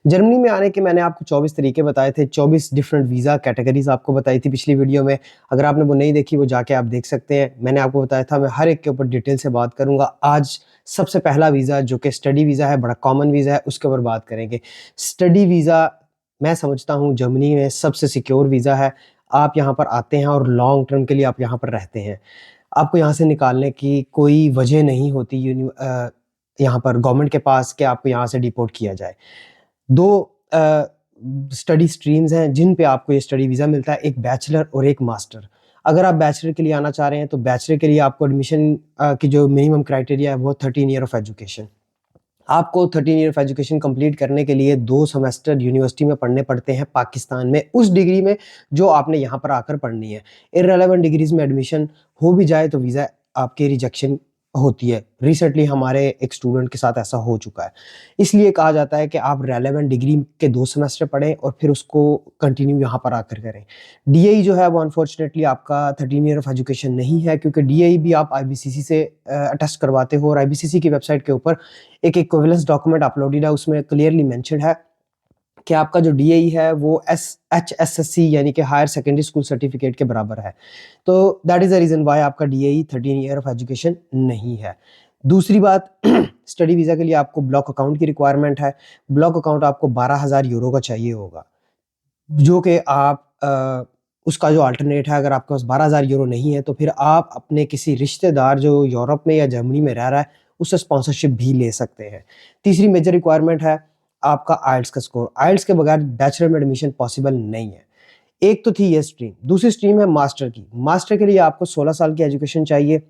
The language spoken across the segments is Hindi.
जर्मनी में आने के मैंने आपको 24 तरीके बताए थे, 24 डिफरेंट वीज़ा कैटेगरीज़ आपको बताई थी पिछली वीडियो में। अगर आपने वो नहीं देखी, वो जाके आप देख सकते हैं। मैंने आपको बताया था मैं हर एक के ऊपर डिटेल से बात करूँगा। आज सबसे पहला वीज़ा जो कि स्टडी वीज़ा है, बड़ा कॉमन वीज़ा है, उसके ऊपर बात करेंगे। स्टडी वीज़ा मैं समझता हूँ जर्मनी में सबसे सिक्योर वीज़ा है। आप यहाँ पर आते हैं और लॉन्ग टर्म के लिए आप यहाँ पर रहते हैं। आपको यहाँ से निकालने की कोई वजह नहीं होती यहाँ पर गवर्नमेंट के पास कि आपको यहाँ से डिपोर्ट किया जाए। 2 स्टडी स्ट्रीम्स हैं जिन पे आपको ये स्टडी वीज़ा मिलता है, एक बैचलर और एक मास्टर। अगर आप बैचलर के लिए आना चाह रहे हैं, तो बैचलर के लिए आपको एडमिशन की जो मिनिमम क्राइटेरिया है वो 13 ईयर ऑफ एजुकेशन। आपको 13 ईयर ऑफ एजुकेशन कंप्लीट करने के लिए 2 सेमेस्टर यूनिवर्सिटी में पढ़ने पड़ते हैं पाकिस्तान में, उस डिग्री में जो आपने यहाँ पर आकर पढ़नी है। इर्रेलेवेंट डिग्रीज़ में एडमिशन हो भी जाए तो वीज़ा आपकी रिजेक्शन होती है। रिसेंटली हमारे एक स्टूडेंट के साथ ऐसा हो चुका है। इसलिए कहा जाता है कि आप रेलेवेंट डिग्री के 2 सेमेस्टर पढ़ें और फिर उसको कंटिन्यू यहाँ पर आकर करें। डीएई जो है वो अनफॉर्चुनेटली आपका 13 ईयर ऑफ एजुकेशन नहीं है, क्योंकि डीएई भी आप आईबीसीसी से अटेस्ट करवाते हो और आईबीसीसी की वेबसाइट के ऊपर एक इक्विवेलेंस डॉक्यूमेंट अपलोडेड है, उसमें क्लियरली मेंशन्ड है कि आपका जो डीएई है वो एचएसएससी यानी कि हायर सेकेंडरी स्कूल सर्टिफिकेट के बराबर है। तो that is the reason why आपका डीएई 13 ईयर ऑफ एजुकेशन नहीं है। दूसरी बात स्टडी वीज़ा के लिए आपको ब्लॉक अकाउंट की रिक्वायरमेंट है। ब्लॉक अकाउंट आपको 12,000 यूरो का चाहिए होगा, जो कि आप उसका जो अल्टरनेट है, अगर आपके पास 12,000 यूरो नहीं है तो फिर आप अपने किसी रिश्तेदार जो यूरोप में या जर्मनी में रह रहा है, उससे स्पॉन्सरशिप भी ले सकते हैं। तीसरी मेजर रिक्वायरमेंट है आपका आइल्स का स्कोर। आइल्स के बगैर बैचलर में एडमिशन पॉसिबल नहीं है। एक तो थी ये स्ट्रीम, दूसरी स्ट्रीम है मास्टर की। मास्टर के लिए आपको 16 साल की एजुकेशन चाहिए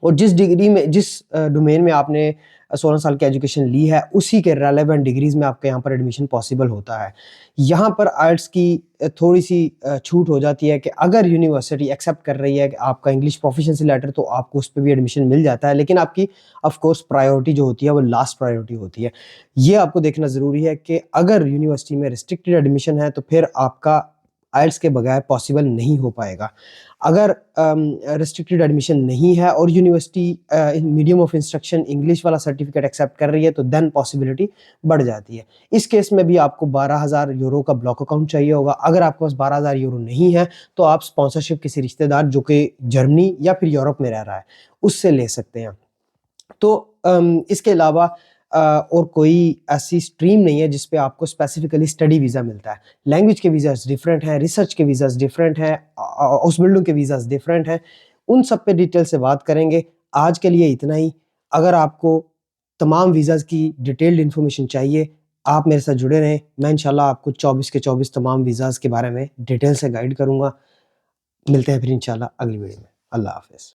और जिस डिग्री में जिस डोमेन में आपने 16 साल की एजुकेशन ली है, उसी के रेलेवेंट डिग्रीज़ में आपके यहाँ पर एडमिशन पॉसिबल होता है। यहाँ पर आइल्स की थोड़ी-सी छूट हो जाती है कि अगर यूनिवर्सिटी एक्सेप्ट कर रही है कि आपका इंग्लिश प्रोफिशिएंसी लेटर, तो आपको उस पे भी एडमिशन मिल जाता है, लेकिन आपकी ऑफ कोर्स प्रायोरिटी जो होती है वो लास्ट प्रायोरिटी होती है। ये आपको देखना ज़रूरी है कि अगर यूनिवर्सिटी में रिस्ट्रिक्टेड एडमिशन है, तो फिर आपका आइल्स के बगैर पॉसिबल नहीं हो पाएगा। अगर रिस्ट्रिक्टेड एडमिशन नहीं है और university medium of instruction English वाला सर्टिफिकेट एक्सेप्ट कर रही है, तो देन पॉसिबिलिटी बढ़ जाती है। इस केस में भी आपको 12,000 यूरो का ब्लॉक अकाउंट चाहिए होगा। अगर आपके पास 12,000 यूरो नहीं है, तो आप स्पॉन्सरशिप किसी रिश्तेदार जो कि जर्मनी या फिर यूरोप में रह रहा है, उससे ले सकते हैं। तो इसके अलावा और कोई ऐसी स्ट्रीम नहीं है जिस पे आपको स्पेसिफिकली स्टडी वीज़ा मिलता है। लैंग्वेज के वीज़ाज़ डिफरेंट हैं, रिसर्च के वीज़ाज़ डिफरेंट हैं, हाउस बिल्डिंग के वीज़ाज़ डिफरेंट हैं। उन सब पे डिटेल से बात करेंगे। आज के लिए इतना ही। अगर आपको तमाम वीज़ाज़ की डिटेल्ड इन्फॉर्मेशन चाहिए, आप मेरे साथ जुड़े रहें। मैं इंशाल्लाह आपको 24 के 24 तमाम वीज़ाज़ के बारे में डिटेल से गाइड करूँगा। मिलते हैं फिर इंशाल्लाह अगली वीडियो में। अल्लाह हाफ़िज़।